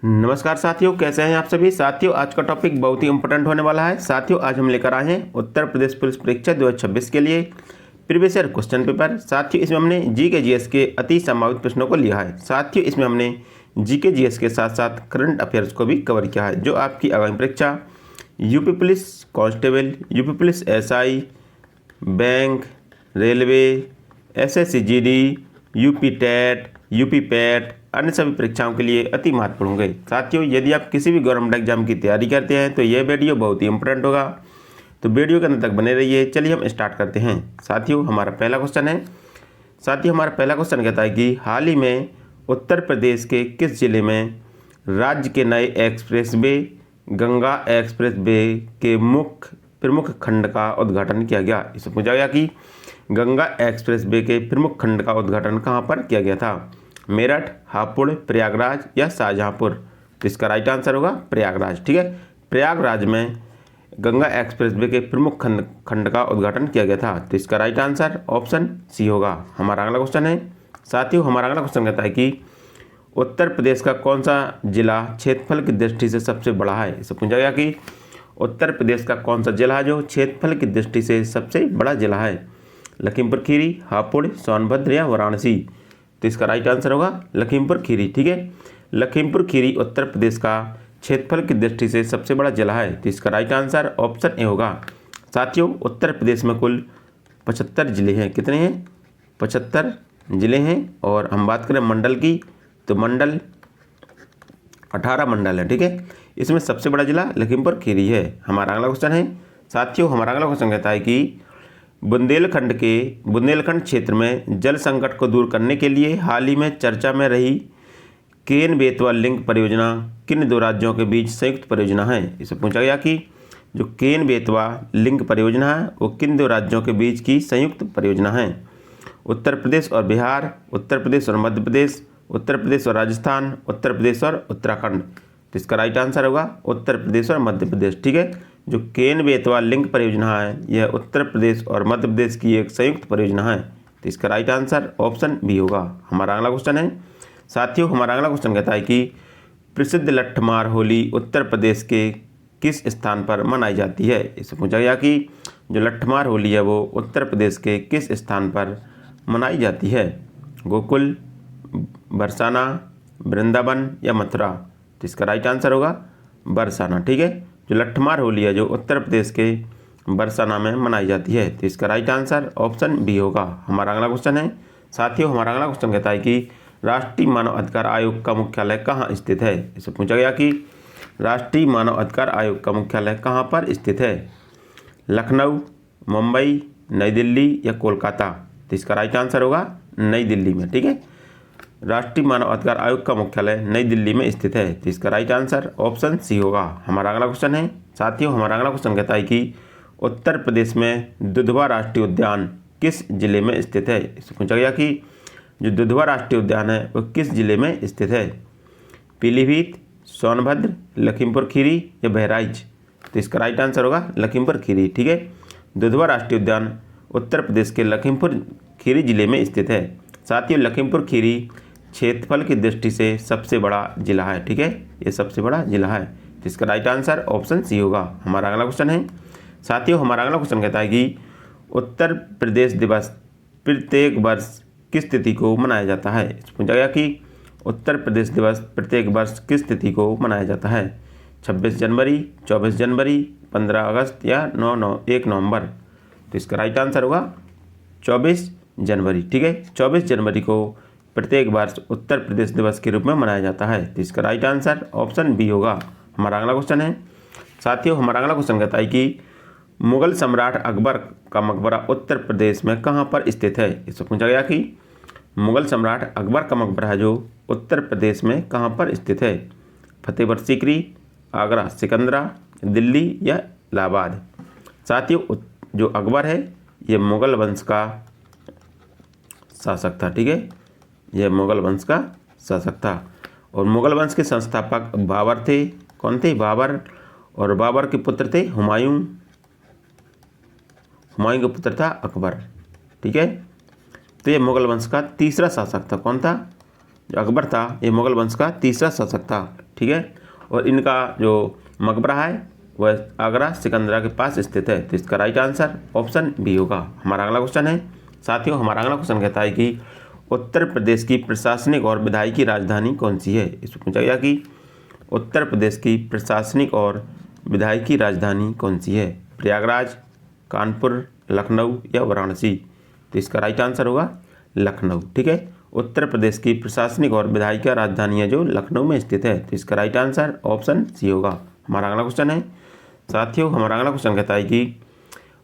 नमस्कार साथियों, कैसे हैं आप सभी। साथियों, आज का टॉपिक बहुत ही इंपॉर्टेंट होने वाला है। साथियों, आज हम लेकर आए हैं उत्तर प्रदेश पुलिस परीक्षा 2026 के लिए प्रीवियस ईयर क्वेश्चन पेपर। साथियों, इसमें हमने जीके जीएस के अति संभावित प्रश्नों को लिया है। साथियों, इसमें हमने जीके जीएस के साथ साथ करंट अफेयर्स को भी कवर किया है, जो आपकी आगामी परीक्षा UP police constable, UP police SI, bank, railway, SSC GD, UP TET, UP PET, अन्य सभी परीक्षाओं के लिए अति महत्वपूर्ण होंगे। साथियों, यदि आप किसी भी गवर्नमेंट एग्जाम की तैयारी करते हैं तो यह वीडियो बहुत ही इंपॉर्टेंट होगा, तो वीडियो के अंत तक बने रहिए। चलिए हम स्टार्ट करते हैं। साथियों, हमारा पहला क्वेश्चन कहता है कि हाल ही में उत्तर प्रदेश के किस जिले में राज्य के नए एक्सप्रेसवे गंगा एक्सप्रेसवे के प्रमुख खंड का उद्घाटन किया गया। इससे पूछा गया कि गंगा एक्सप्रेसवे के प्रमुख खंड का उद्घाटन कहाँ पर किया गया था। मेरठ, हापुड़, प्रयागराज या शाहजहाँपुर। तो इसका राइट आंसर होगा प्रयागराज। ठीक है, प्रयागराज में गंगा एक्सप्रेसवे के प्रमुख खंड का उद्घाटन किया गया था। तो इसका राइट आंसर ऑप्शन सी होगा। हमारा अगला क्वेश्चन है। साथियों, हमारा अगला क्वेश्चन कहता है कि उत्तर प्रदेश का कौन सा जिला क्षेत्रफल की दृष्टि से सबसे बड़ा है। इससे पूछा गया कि उत्तर प्रदेश का कौन सा जिला है जो क्षेत्रफल की दृष्टि से सबसे बड़ा जिला है। लखीमपुर खीरी, हापुड़, सोनभद्र या वाराणसी। तो इसका राइट आंसर होगा लखीमपुर खीरी। ठीक है, लखीमपुर खीरी उत्तर प्रदेश का क्षेत्रफल की दृष्टि से सबसे बड़ा जिला है। तो इसका राइट आंसर ऑप्शन ए होगा। साथियों, उत्तर प्रदेश में कुल 75 जिले हैं। कितने हैं? 75 जिले हैं। और हम बात करें मंडल की, तो मंडल 18 मंडल है। ठीक है, इसमें सबसे बड़ा जिला लखीमपुर खीरी है। हमारा अगला क्वेश्चन है। साथियों, हमारा अगला क्वेश्चन कहता है कि बुंदेलखंड क्षेत्र में जल संकट को दूर करने के लिए हाल ही में चर्चा में रही केन बेतवा लिंक परियोजना किन दो राज्यों के बीच संयुक्त परियोजना है। इसे पूछा गया कि जो केन बेतवा लिंक परियोजना है वो किन दो राज्यों के बीच की संयुक्त परियोजना है। उत्तर प्रदेश और बिहार, उत्तर प्रदेश और मध्य प्रदेश, उत्तर प्रदेश और राजस्थान, उत्तर प्रदेश और उत्तराखंड। तो इसका राइट आंसर होगा उत्तर प्रदेश और मध्य प्रदेश। ठीक है, जो केन बेतवा लिंक परियोजना है यह उत्तर प्रदेश और मध्य प्रदेश की एक संयुक्त परियोजना है। तो इसका राइट आंसर ऑप्शन बी होगा। हमारा अगला क्वेश्चन है। साथियों, हमारा अगला क्वेश्चन कहता है कि प्रसिद्ध लट्ठमार होली उत्तर प्रदेश के किस स्थान पर मनाई जाती है। इससे पूछा गया कि जो लट्ठमार होली है वो उत्तर प्रदेश के किस स्थान पर मनाई जाती है। गोकुल, बरसाना, वृंदावन या मथुरा। तो इसका राइट आंसर होगा बरसाना। ठीक है, जो लट्ठमार होली है जो उत्तर प्रदेश के बरसाना में मनाई जाती है। तो इसका राइट आंसर ऑप्शन बी होगा। हमारा अगला क्वेश्चन है। साथियों, हमारा अगला क्वेश्चन कहता है कि राष्ट्रीय मानव अधिकार आयोग का मुख्यालय कहाँ स्थित है। इससे पूछा गया कि राष्ट्रीय मानव अधिकार आयोग का मुख्यालय कहाँ पर स्थित है। लखनऊ, मुंबई, नई दिल्ली या कोलकाता। तो इसका राइट आंसर होगा नई दिल्ली में। ठीक है, राष्ट्रीय मानव अधिकार आयोग का मुख्यालय नई दिल्ली में स्थित है। तो इसका राइट आंसर ऑप्शन सी होगा। हमारा अगला क्वेश्चन है। साथियों, हमारा अगला क्वेश्चन कहता है कि उत्तर प्रदेश में दुधवा राष्ट्रीय उद्यान किस जिले में स्थित है। इससे पूछा गया कि जो दुधवा राष्ट्रीय उद्यान है वो किस जिले में स्थित है। पीलीभीत, सोनभद्र, लखीमपुर खीरी या बहराइच। तो इसका राइट आंसर होगा लखीमपुर खीरी। ठीक है, दुधवा राष्ट्रीय उद्यान उत्तर प्रदेश के लखीमपुर खीरी जिले में स्थित है। साथियों, लखीमपुर खीरी क्षेत्रफल की दृष्टि से सबसे बड़ा जिला है। ठीक है, ये सबसे बड़ा जिला है। तो इसका राइट आंसर ऑप्शन सी होगा। हमारा अगला क्वेश्चन है। साथियों, हमारा अगला क्वेश्चन कहता है कि उत्तर प्रदेश दिवस प्रत्येक वर्ष किस तिथि को मनाया जाता है। पूछा गया कि उत्तर प्रदेश दिवस प्रत्येक वर्ष किस तिथि को मनाया जाता है। 26 जनवरी, 24 जनवरी, 15 अगस्त या 1 नवंबर। तो इसका राइट आंसर होगा 24 जनवरी। ठीक है, 24 जनवरी को प्रत्येक वर्ष उत्तर प्रदेश दिवस के रूप में मनाया जाता है। तो इसका राइट आंसर ऑप्शन बी होगा। हमारा अगला क्वेश्चन है। साथियों, हमारा अगला क्वेश्चन कहता है कि मुगल सम्राट अकबर का मकबरा उत्तर प्रदेश में कहाँ पर स्थित है। इससे पूछा गया कि मुगल सम्राट अकबर का मकबरा है जो उत्तर प्रदेश में कहाँ पर स्थित है। फतेहपुर सीकरी, आगरा, सिकंदरा, दिल्ली या इलाहाबाद। साथियों, जो अकबर है ये मुगल वंश का शासक था। ठीक है, यह मुगल वंश का शासक था। और मुगल वंश के संस्थापक बाबर थे। कौन थे? बाबर। और बाबर के पुत्र थे हुमायूं। हुमायूं का पुत्र था अकबर। ठीक है, तो ये मुगल वंश का तीसरा शासक था। कौन था? जो अकबर था ये मुगल वंश का तीसरा शासक था। ठीक है। और इनका जो मकबरा है वह आगरा सिकंदरा के पास स्थित है। तो इसका राइट आंसर ऑप्शन बी होगा। हमारा अगला क्वेश्चन है साथियों, हमारा अगला क्वेश्चन कहता है कि उत्तर प्रदेश की प्रशासनिक और विधायी राजधानी कौन सी है। इसमें पूछा गया कि उत्तर प्रदेश की प्रशासनिक और विधायी राजधानी कौन सी है। प्रयागराज, कानपुर, लखनऊ या वाराणसी। तो इसका राइट आंसर होगा लखनऊ, ठीक है। उत्तर प्रदेश की प्रशासनिक और विधायी राजधानी है जो लखनऊ में स्थित है। तो इसका राइट आंसर ऑप्शन सी होगा। हमारा अगला क्वेश्चन है साथियों, हमारा अगला क्वेश्चन कहता है कि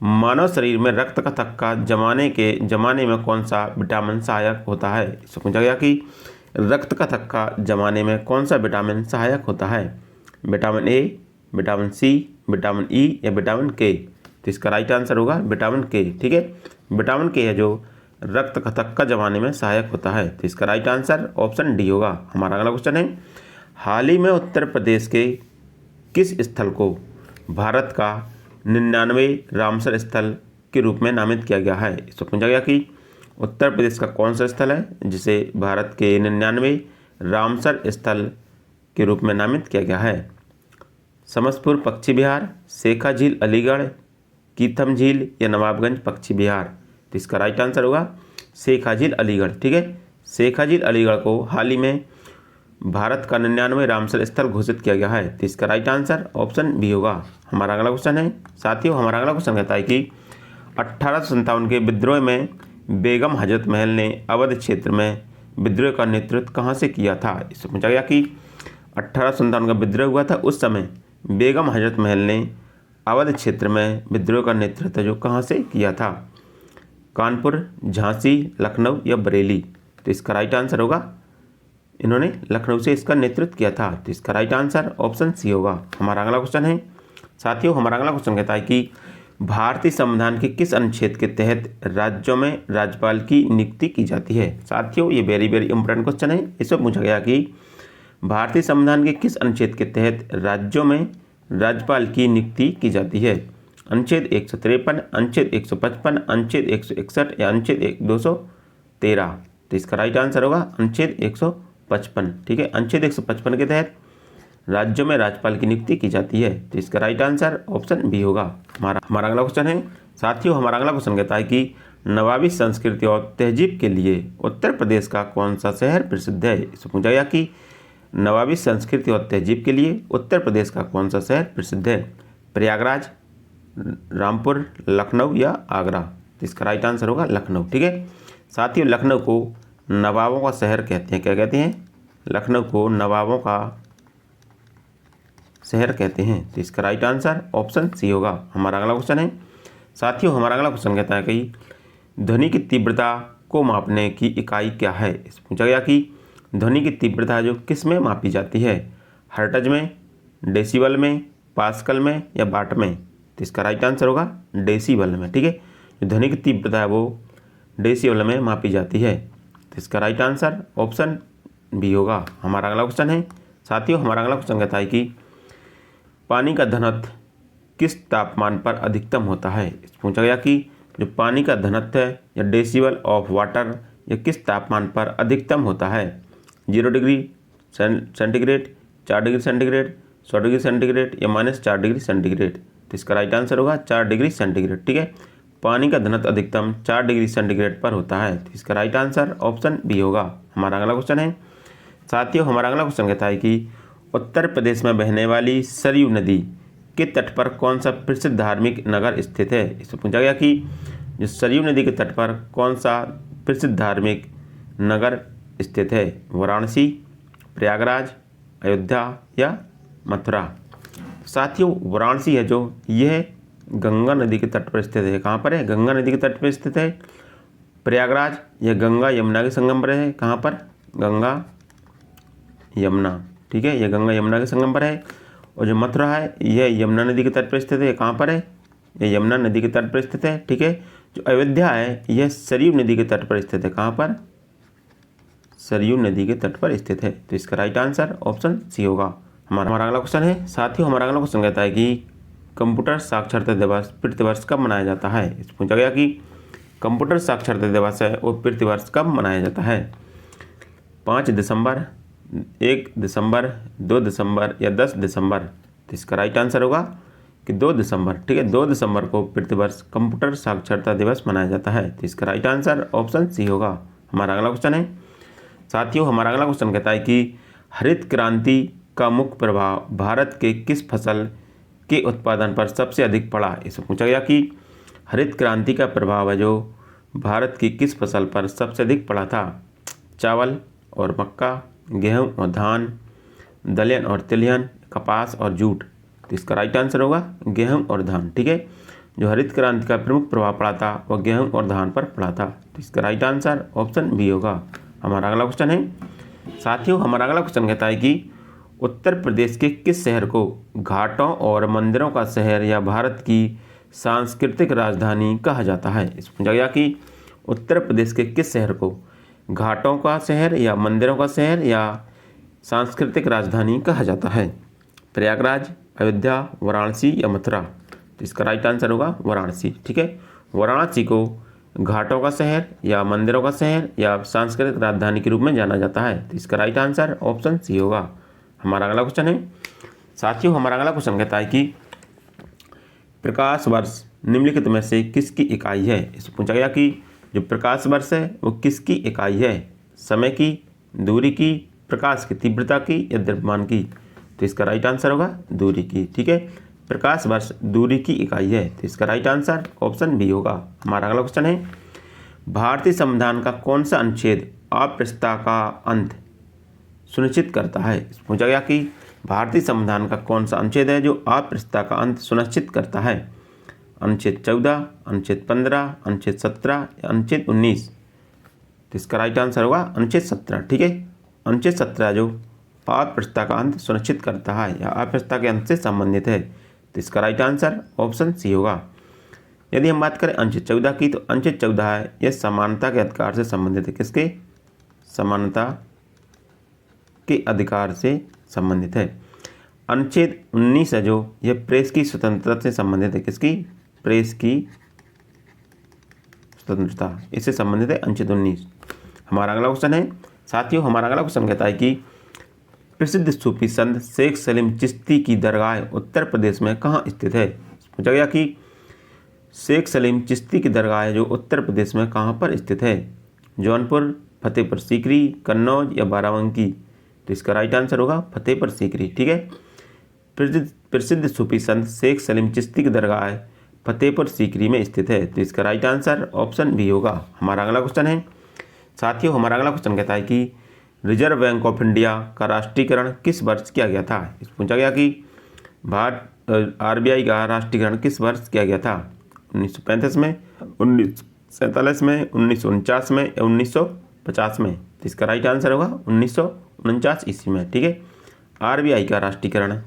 मानव शरीर में रक्त का थक्का जमाने में कौन सा विटामिन सहायक होता है। इससे पूछा गया कि रक्त का थक्का जमाने में कौन सा विटामिन सहायक होता है। Vitamin A, vitamin C, vitamin E या विटामिन के। तो इसका राइट आंसर होगा विटामिन के, ठीक है। विटामिन के है जो रक्त का थक्का जमाने में सहायक होता है। तो इसका राइट आंसर ऑप्शन डी होगा। हमारा अगला क्वेश्चन है हाल ही में उत्तर प्रदेश के किस स्थल को भारत का 99 रामसर स्थल के रूप में नामित किया गया है। इसको पूछा गया कि उत्तर प्रदेश का कौन सा स्थल है जिसे भारत के 99 रामसर स्थल के रूप में नामित किया गया है। समस्तपुर पक्षी विहार, शेखा झील अलीगढ़, कीथम झील या नवाबगंज पक्षी विहार। तो इसका राइट आंसर होगा शेखा झील अलीगढ़, ठीक है। शेखा झील अलीगढ़ को हाल ही में भारत का 99 रामसर स्थल घोषित किया गया है। तो इसका राइट आंसर ऑप्शन बी होगा। हमारा अगला क्वेश्चन है साथियों, हमारा अगला क्वेश्चन कहता है कि 1857 के विद्रोह में बेगम हजरत महल ने अवध क्षेत्र में विद्रोह का नेतृत्व कहाँ से किया था। इससे पूछा गया कि 1857 का विद्रोह हुआ था, उस समय बेगम हजरत महल ने अवध क्षेत्र में विद्रोह का नेतृत्व जो कहाँ से किया था। कानपुर, झांसी, लखनऊ या बरेली। तो इसका राइट आंसर होगा इन्होंने लखनऊ से इसका नेतृत्व किया था। तो इसका राइट आंसर ऑप्शन सी होगा। हमारा अगला क्वेश्चन है साथियों, हमारा अगला क्वेश्चन कहता है कि भारतीय संविधान के किस अनुच्छेद के तहत राज्यों में राज्यपाल की नियुक्ति की जाती है। साथियों ये वेरी वेरी इंपॉर्टेंट क्वेश्चन है। इसमें पूछा गया कि भारतीय संविधान के किस अनुच्छेद के तहत राज्यों में राज्यपाल की नियुक्ति की जाती है। अनुच्छेद 153, अनुच्छेद 155, अनुच्छेद 161 या अनुच्छेद 213। तो इसका राइट आंसर होगा अनुच्छेद 155, ठीक है। अनुच्छेद 155 के तहत राज्यों में राज्यपाल की नियुक्ति की जाती है। तो इसका राइट आंसर ऑप्शन बी होगा। हमारा अगला क्वेश्चन है साथियों, हमारा अगला क्वेश्चन कहता है कि नवाबी संस्कृति और तहजीब के लिए उत्तर प्रदेश का कौन सा शहर प्रसिद्ध है। इससे पूछा गया कि नवाबी संस्कृति और तहजीब के लिए उत्तर प्रदेश का कौन सा शहर प्रसिद्ध है। प्रयागराज, रामपुर, लखनऊ या आगरा। तो इसका राइट आंसर होगा लखनऊ, ठीक है। साथियों लखनऊ को नवाबों का शहर कहते हैं। क्या कहते हैं? लखनऊ को नवाबों का शहर कहते हैं। तो इसका राइट आंसर ऑप्शन सी होगा। हमारा अगला क्वेश्चन है साथियों, हमारा अगला क्वेश्चन कहता है कि ध्वनि की तीव्रता को मापने की इकाई क्या है। इस पूछा गया कि ध्वनि की तीव्रता जो किस में मापी जाती है। हर्ट्ज में, डेसिबल में, पास्कल में या वाट में। तो इसका राइट आंसर होगा डेसिबल में, ठीक है। जो ध्वनि की तीव्रता है वो डेसिबल में मापी जाती है। तो इसका राइट आंसर ऑप्शन बी होगा। हमारा अगला क्वेश्चन है साथियों, हमारा अगला क्वेश्चन कहता है कि पानी का घनत्व किस तापमान पर अधिकतम होता है। पूछा गया कि जो पानी का घनत्व है या डेसिबल ऑफ वाटर यह किस तापमान पर अधिकतम होता है। 0 degree centigrade, 4 degree centigrade, 100 degree centigrade या -4 डिग्री सेंटीग्रेड। तो इसका राइट आंसर होगा 4 डिग्री सेंटीग्रेड, ठीक है। पानी का घनत्व अधिकतम 4 डिग्री सेंटीग्रेड पर होता है। तो इसका राइट आंसर ऑप्शन बी होगा। हमारा अगला क्वेश्चन है साथियों, हमारा अगला क्वेश्चन कहता है कि उत्तर प्रदेश में बहने वाली सरयू नदी के तट पर कौन सा प्रसिद्ध धार्मिक नगर स्थित है। इससे पूछा गया कि जो सरयू नदी के तट पर कौन सा प्रसिद्ध धार्मिक नगर स्थित है। वाराणसी, प्रयागराज, अयोध्या या मथुरा। साथियों वाराणसी है जो यह गंगा नदी के तट पर स्थित है। कहाँ पर है? गंगा नदी के तट पर स्थित है। प्रयागराज यह गंगा यमुना के संगम पर है। कहाँ पर? गंगा यमुना, ठीक है। यह गंगा यमुना के संगम पर है। और जो मथुरा है यह यमुना नदी के तट पर स्थित है। कहाँ पर है? यह यमुना नदी के तट पर स्थित है, ठीक है। जो अयोध्या है यह सरयू नदी के तट पर स्थित है। कहाँ पर? सरयू नदी के तट पर स्थित है। तो इसका राइट आंसर ऑप्शन सी होगा। हमारा अगला क्वेश्चन है साथियों, हमारा अगला क्वेश्चन कहता है कि कंप्यूटर साक्षरता दिवस प्रतिवर्ष कब मनाया जाता है। इस पूछा गया कि कंप्यूटर साक्षरता दिवस है वो प्रतिवर्ष कब मनाया जाता है। 5 दिसंबर, 1 दिसंबर, 2 दिसंबर या 10 दिसंबर? तो इसका राइट आंसर होगा कि 2 दिसंबर। ठीक है, 2 दिसंबर को प्रतिवर्ष कंप्यूटर साक्षरता दिवस मनाया जाता है। तो इसका राइट आंसर ऑप्शन सी होगा। हमारा अगला क्वेश्चन है साथियों, हमारा अगला क्वेश्चन कहता है कि हरित क्रांति का मुख्य प्रभाव भारत के किस फसल के उत्पादन पर सबसे अधिक पड़ा? इससे पूछा गया कि हरित क्रांति का प्रभाव है जो भारत की किस फसल पर सबसे अधिक पड़ा था? चावल और मक्का, गेहूं और धान, दलहन और तिलहन, कपास और जूट? तो इसका राइट आंसर होगा गेहूं और धान। ठीक है, जो हरित क्रांति का प्रमुख प्रभाव पड़ा था वह गेहूं और धान पर पड़ा था। तो इसका राइट आंसर ऑप्शन बी होगा। हमारा अगला क्वेश्चन है साथियों, हमारा अगला क्वेश्चन कहता है कि उत्तर प्रदेश के किस शहर को घाटों और मंदिरों का शहर या भारत की सांस्कृतिक राजधानी कहा जाता है? इस पूछा गया कि उत्तर प्रदेश के किस शहर को घाटों का शहर या मंदिरों का शहर या सांस्कृतिक राजधानी कहा जाता है? प्रयागराज, अयोध्या, वाराणसी या मथुरा? तो इसका राइट आंसर होगा वाराणसी। ठीक है, वाराणसी को घाटों का शहर या मंदिरों का शहर या सांस्कृतिक राजधानी के रूप में जाना जाता है। तो इसका राइट आंसर ऑप्शन सी होगा। हमारा अगला क्वेश्चन है साथियों, हमारा अगला क्वेश्चन कहता है कि प्रकाश वर्ष निम्नलिखित में से किसकी इकाई है? इससे पूछा गया कि जो प्रकाश वर्ष है वो किसकी इकाई है? समय की, दूरी की, प्रकाश की तीव्रता की या द्रव्यमान की? तो इसका राइट आंसर होगा दूरी की। ठीक है, प्रकाश वर्ष दूरी की इकाई है। तो इसका राइट आंसर ऑप्शन बी होगा। हमारा अगला क्वेश्चन है भारतीय संविधान का कौन सा अनुच्छेद अस्पृश्यता का अंत सुनिश्चित करता है? पूछा गया कि भारतीय संविधान का कौन सा अनुच्छेद है जो अस्पृश्यता का अंत सुनिश्चित करता है? अनुच्छेद 14, अनुच्छेद 15, अनुच्छेद 17 या अनुच्छेद 19? तो इसका राइट आंसर होगा अनुच्छेद 17। ठीक है, अनुच्छेद 17 जो अस्पृश्यता का अंत सुनिश्चित करता है या अस्पृश्यता के अंत से संबंधित है। तो इसका राइट आंसर ऑप्शन सी होगा। यदि हम बात करें अनुच्छेद 14 की, तो अनुच्छेद 14 है यह समानता के अधिकार से संबंधित है। किसके? समानता के अधिकार से संबंधित है। अनुच्छेद 19 है जो यह प्रेस की स्वतंत्रता से संबंधित है। किसकी? प्रेस की स्वतंत्रता, इससे संबंधित है अनुच्छेद 19। हमारा अगला क्वेश्चन है साथियों, हमारा अगला क्वेश्चन कहता है कि प्रसिद्ध सूफी संत शेख सलीम चिश्ती की दरगाह उत्तर प्रदेश में कहाँ स्थित है? पूछा गया कि शेख सलीम चिश्ती की दरगाह जो उत्तर प्रदेश में कहाँ पर स्थित है? जौनपुर, फतेहपुर सीकरी, कन्नौज या बाराबंकी? तो इसका राइट आंसर होगा फतेहपुर सीकरी। ठीक है, प्रसिद्ध सूफी संत शेख सलीम चिश्ती की दरगाह फतेहपुर सीकरी में स्थित है। तो इसका राइट आंसर ऑप्शन बी होगा। हमारा अगला क्वेश्चन है साथियों, हमारा अगला क्वेश्चन कहता है कि रिजर्व बैंक ऑफ इंडिया का राष्ट्रीयकरण किस वर्ष किया गया था? इस पूछा गया कि RBI का राष्ट्रीयकरण किस वर्ष किया गया था? 1935 में, 1947 में, 1949 में या 1950 में? तो इसका राइट आंसर होगा 1949 ईस्वी में। ठीक है, RBI का राष्ट्रीयकरण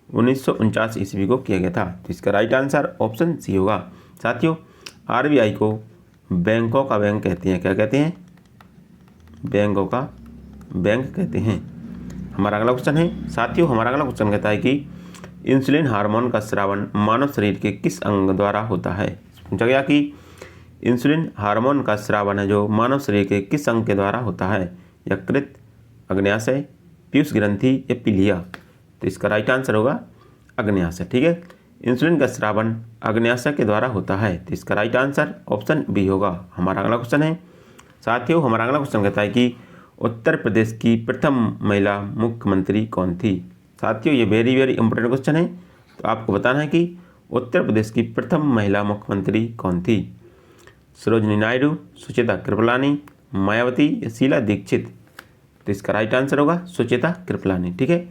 1949 ईस्वी को किया गया था। तो इसका राइट आंसर ऑप्शन सी होगा। साथियों, RBI को बैंकों का बैंक कहते हैं। क्या कहते हैं? बैंकों का बैंक कहते हैं। हमारा अगला क्वेश्चन है साथियों, हमारा अगला क्वेश्चन कहता है कि इंसुलिन हार्मोन का स्रावन मानव शरीर के किस अंग द्वारा होता है? पूछा गया कि इंसुलिन हार्मोन का स्रावन है जो मानव शरीर के किस अंग के द्वारा होता है? यकृत, अग्न्याशय, पीयूष ग्रंथि या पीलिया? तो इसका राइट आंसर होगा अग्न्याशय। ठीक है, इंसुलिन का स्रावन अग्न्याशय के द्वारा होता है। तो इसका राइट आंसर ऑप्शन बी होगा। हमारा अगला क्वेश्चन है साथियों, हमारा अगला क्वेश्चन कहता है कि उत्तर प्रदेश की प्रथम महिला मुख्यमंत्री कौन थी? साथियों, ये वेरी इंपॉर्टेंट क्वेश्चन है। तो आपको बताना है कि उत्तर प्रदेश की प्रथम महिला मुख्यमंत्री कौन थी? सरोजिनी नायडू, सुचेता कृपलानी, मायावती या शीला दीक्षित? तो इसका राइट आंसर होगा सुचेता कृपलानी। ठीक है,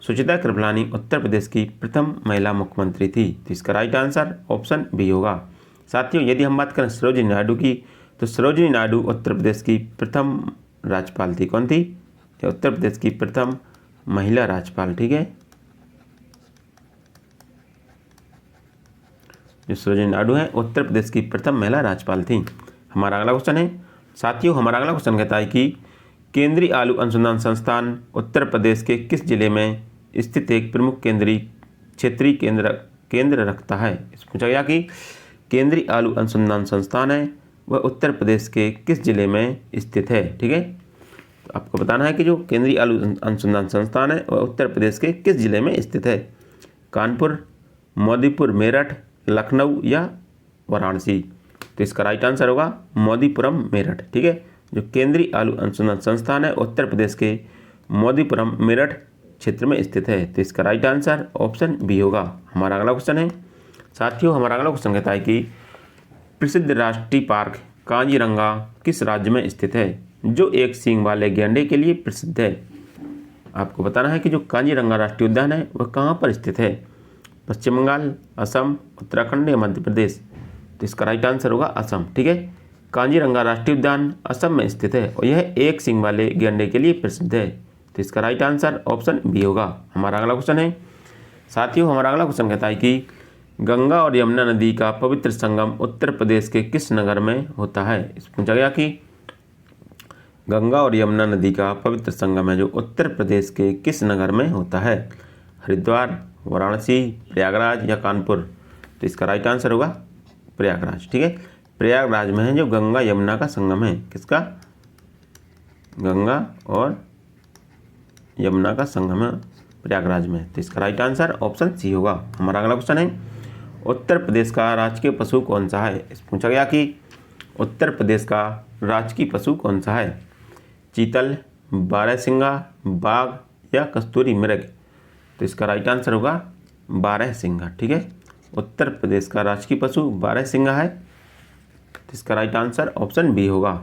सुचेता कृपलानी उत्तर प्रदेश की प्रथम महिला मुख्यमंत्री थी। तो इसका राइट आंसर ऑप्शन बी होगा। साथियों, यदि हम बात करें सरोजिनी नायडू की, तो सरोजिनी नायडू उत्तर प्रदेश की प्रथम राज्यपाल थी। कौन थी? उत्तर प्रदेश की प्रथम महिला राज्यपाल। ठीक है, जो सरोजिनी नायडू हैं उत्तर प्रदेश की प्रथम महिला राज्यपाल थी। हमारा अगला क्वेश्चन है साथियों, हमारा अगला क्वेश्चन कहता है कि केंद्रीय आलू अनुसंधान संस्थान उत्तर प्रदेश के किस जिले में स्थित एक प्रमुख क्षेत्रीय केंद्र रखता है? इस पूछा गया कि केंद्रीय आलू अनुसंधान संस्थान है वह उत्तर प्रदेश के किस जिले में स्थित है? ठीक है, तो आपको बताना है कि जो केंद्रीय आलू अनुसंधान संस्थान है वह उत्तर प्रदेश के किस जिले में स्थित है? कानपुर, मोदीपुर, मेरठ, लखनऊ या वाराणसी? तो इसका राइट आंसर होगा मोदीपुरम, मेरठ। ठीक है, जो केंद्रीय आलू अनुसंधान संस्थान है उत्तर प्रदेश के मोदीपुरम, मेरठ क्षेत्र में स्थित है। तो इसका राइट आंसर ऑप्शन बी होगा। हमारा अगला क्वेश्चन है साथियों, हमारा अगला क्वेश्चन कहता है कि प्रसिद्ध राष्ट्रीय पार्क काजीरंगा किस राज्य में स्थित है, जो एक सींग वाले गैंडे के लिए प्रसिद्ध है? आपको बताना है कि जो काजीरंगा राष्ट्रीय उद्यान है वह कहाँ पर स्थित है? पश्चिम बंगाल, असम, उत्तराखंड या मध्य प्रदेश? तो इसका राइट आंसर होगा असम। ठीक है, काजीरंगा राष्ट्रीय उद्यान असम में स्थित है और यह एक सींग वाले गैंडे के लिए प्रसिद्ध है। तो इसका राइट आंसर ऑप्शन बी होगा। हमारा अगला क्वेश्चन है साथियों, हमारा अगला क्वेश्चन कहता है कि गंगा और यमुना नदी का पवित्र संगम उत्तर प्रदेश के किस नगर में होता है? इस पूछा गया कि गंगा और यमुना नदी का पवित्र संगम है जो उत्तर प्रदेश के किस नगर में होता है? हरिद्वार, वाराणसी, प्रयागराज या कानपुर? तो इसका राइट आंसर होगा प्रयागराज। ठीक है, प्रयागराज में है जो गंगा यमुना का संगम है। किसका? गंगा और यमुना का संगम है प्रयागराज में। तो इसका राइट आंसर ऑप्शन सी होगा। हमारा अगला क्वेश्चन है उत्तर प्रदेश का राजकीय पशु कौन सा है? इस पूछा गया कि उत्तर प्रदेश का राजकीय पशु कौन सा है? चीतल, बारहसिंगा, बाघ या कस्तूरी मृग? तो इसका राइट आंसर होगा बारहसिंगा। ठीक है, उत्तर प्रदेश का राजकीय पशु बारहसिंगा है। तो इसका राइट आंसर ऑप्शन बी होगा।